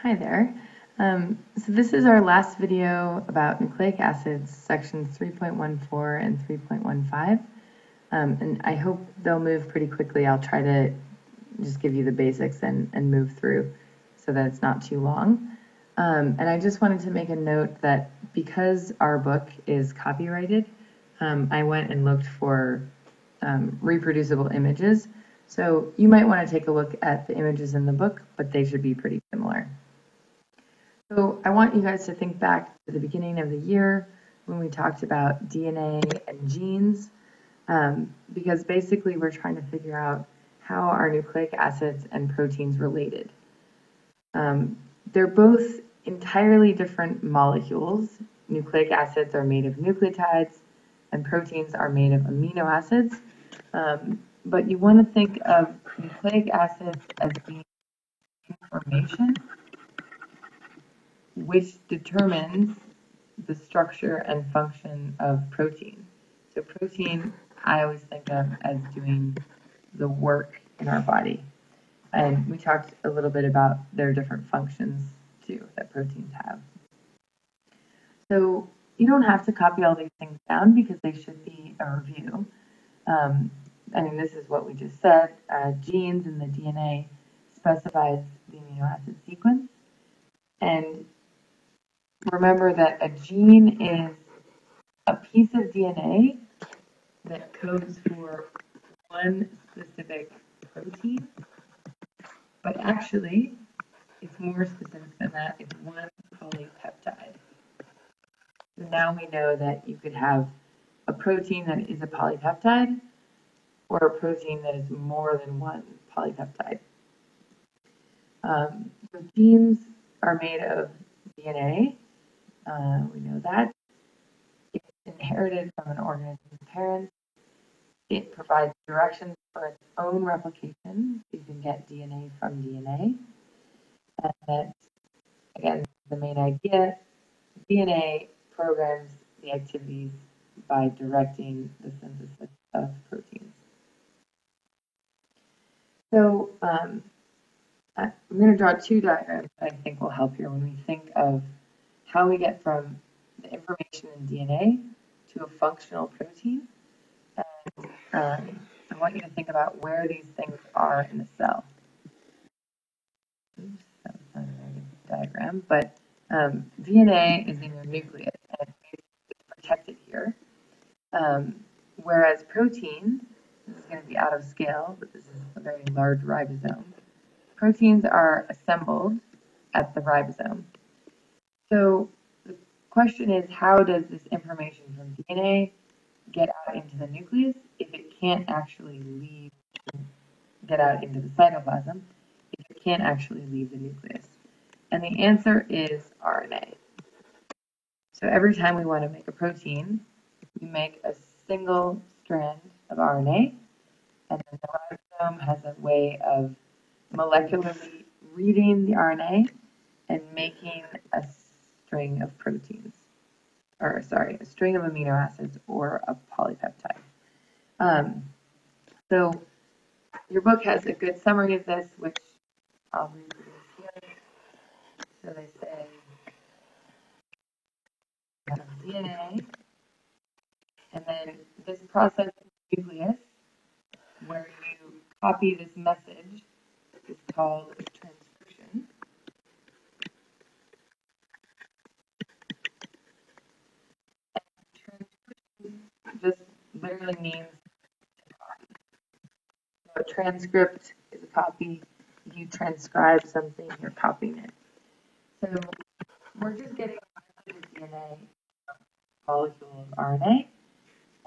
Hi there. So this is our last video about nucleic acids, sections 3.14 and 3.15. And I hope they'll move pretty quickly. I'll try to just give you the basics and move through so that it's not too long. And I just wanted to make a note that because our book is copyrighted, I went and looked for reproducible images. So you might want to take a look at the images in the book, but they should be pretty similar. So I want you guys to think back to the beginning of the year when we talked about DNA and genes, because basically we're trying to figure out how are nucleic acids and proteins related. They're both entirely different molecules. Nucleic acids are made of nucleotides and proteins are made of amino acids. But you want to think of nucleic acids as being information which determines the structure and function of protein. So protein, I always think of as doing the work in our body. And we talked a little bit about their different functions too that proteins have. So you don't have to copy all these things down because they should be a review. This is what we just said. Genes in the DNA specifies the amino acid sequence. And remember that a gene is a piece of DNA that codes for one specific protein, but actually it's more specific than that. It's one polypeptide. So now we know that you could have a protein that is a polypeptide or a protein that is more than one polypeptide. So genes are made of DNA. We know that. It's inherited from an organism's parents. It provides directions for its own replication. You can get DNA from DNA. And that, again, the main idea, DNA programs the activities by directing the synthesis of proteins. So I'm going to draw two diagrams that I think will help here when we think of how we get from the information in DNA to a functional protein. And I want you to think about where these things are in the cell. Oops, that was not a very good diagram, but DNA is in your nucleus and it's protected here. Whereas protein, this is going to be out of scale, but this is a very large ribosome. Proteins are assembled at the ribosome. So the question is, how does this information from DNA get out into the nucleus if it can't actually get out into the cytoplasm, if it can't actually leave the nucleus? And the answer is RNA. So every time we want to make a protein, we make a single strand of RNA, and then the ribosome has a way of molecularly reading the RNA and making a string of proteins, or sorry, a string of amino acids or a polypeptide. So your book has a good summary of this, which I'll reproduce here. So they say DNA, and then this process in the nucleus, where you copy this message, is called transcription. And transcription just literally means to copy. So a transcript is a copy. If you transcribe something, you're copying it. So we're just getting a DNA molecule of RNA,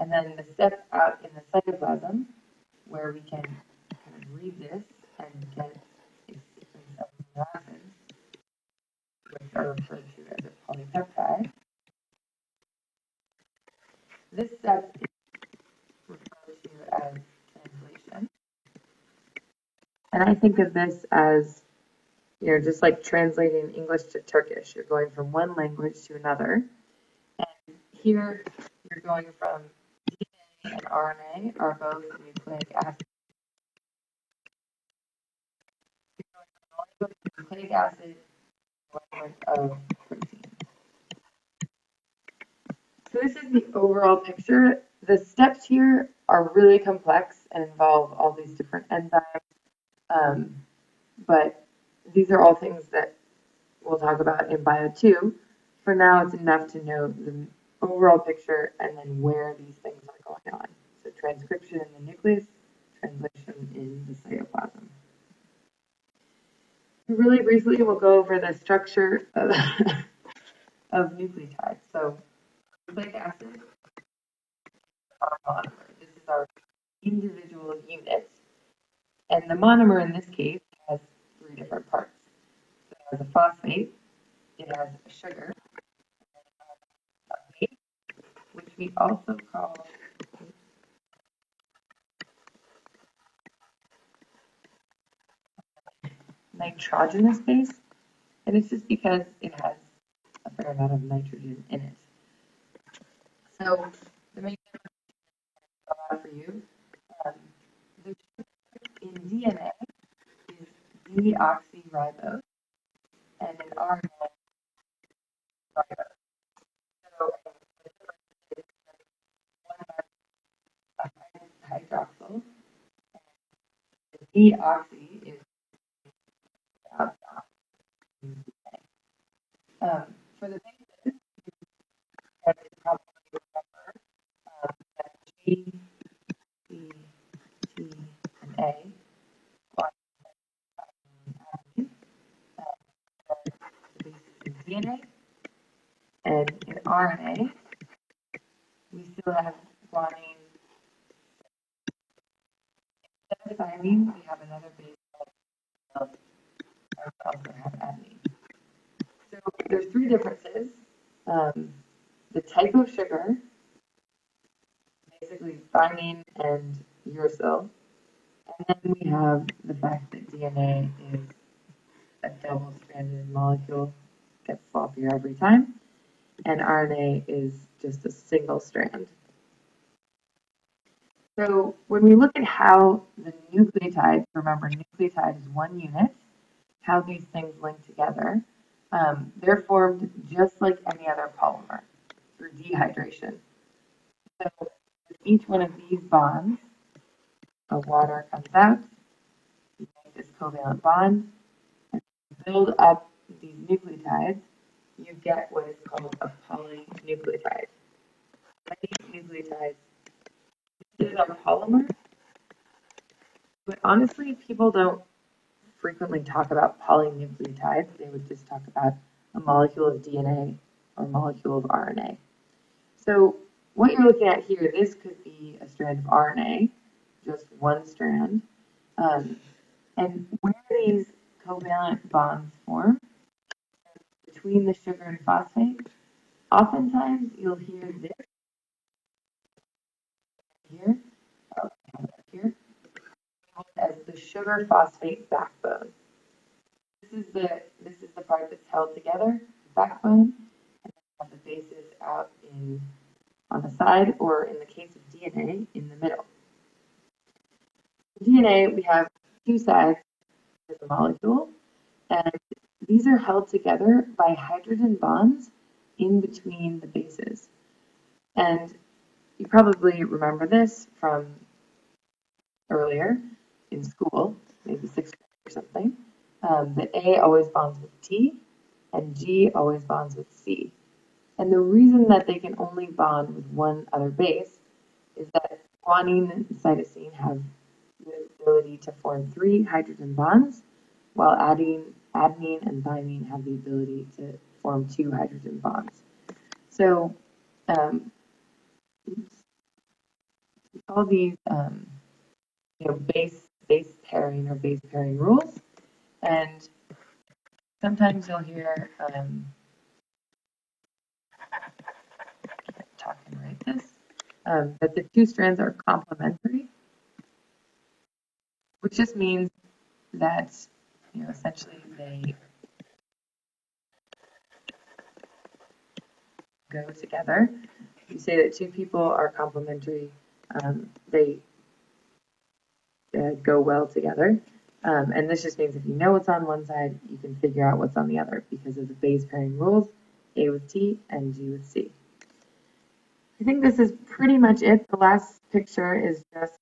and then the step out in the cytoplasm where we can kind of read this and get a sequence of amino acids, which are referred to as a polypeptide. This step is referred to as translation. And I think of this as, just like translating English to Turkish. You're going from one language to another. And here you're going from DNA and RNA are both nucleic acids. You're going from nucleic acid equivalent of protein. So this is the overall picture. The steps here are really complex and involve all these different enzymes, but these are all things that we'll talk about in Bio 2. For now, it's enough to know the overall picture and then where these things are going on. So transcription in the nucleus, translation in the cytoplasm. Really briefly, we'll go over the structure of, of nucleotides. So nucleic acid are monomer. This is our individual unit. And the monomer in this case has three different parts. So it has a phosphate, it has a sugar, a base, which we also call nitrogenous base. And it's just because it has a fair amount of nitrogen in it. So the main difference for you, the sugar in DNA is deoxyribose, and in RNA, ribose. So one has hydroxyl, and the deoxy is for the bases, you probably remember that G, C, T, and A the bases in DNA, and in RNA, we still have guanine. Instead of thymine, we have another base called, we also have adenine. So there's three differences. The type of sugar, basically thymine and uracil, and then we have the fact that DNA is a double-stranded molecule, gets sloppier every time, and RNA is just a single strand. So when we look at how the nucleotides, remember nucleotide is one unit, how these things link together, they're formed just like any other polymer through dehydration. So with each one of these bonds, a water comes out, you make this covalent bond, and build up these nucleotides, you get what is called a polynucleotide. Many nucleotides. This is our polymer, but honestly, people don't frequently talk about polynucleotides. They would just talk about a molecule of DNA or a molecule of RNA. So what you're looking at here, this could be a strand of RNA, just one strand. And where these covalent bonds form between the sugar and phosphate, oftentimes you'll hear this here, as the sugar phosphate backbone. This is the part that's held together, the backbone, and then have the bases out on the side, or in the case of DNA, in the middle. In DNA, we have two sides of the molecule, and these are held together by hydrogen bonds in between the bases. And you probably remember this from earlier in school, maybe 6th grade or something, that A always bonds with T and G always bonds with C. And the reason that they can only bond with one other base is that guanine and cytosine have the ability to form 3 hydrogen bonds, while adenine and thymine have the ability to form 2 hydrogen bonds. So all these base pairing or base pairing rules, and sometimes you'll hear talk and write this, that the 2 strands are complementary, which just means that essentially they go together. If you say that 2 people are complementary, they go well together. And this just means if you know what's on one side, you can figure out what's on the other because of the base pairing rules, A with T and G with C. I think this is pretty much it. The last picture is just,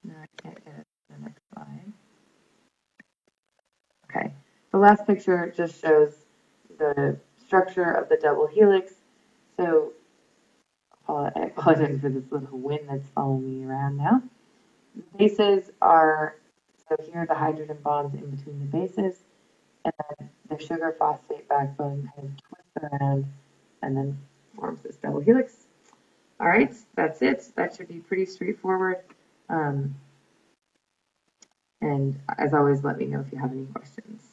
no, I can't get it to the next slide. Okay, the last picture just shows the structure of the double helix. So I apologize for this little wind that's following me around now. The bases are, so here are the hydrogen bonds in between the bases, and then the sugar phosphate backbone kind of twists around and then forms this double helix. All right, that's it. That should be pretty straightforward. And as always, let me know if you have any questions.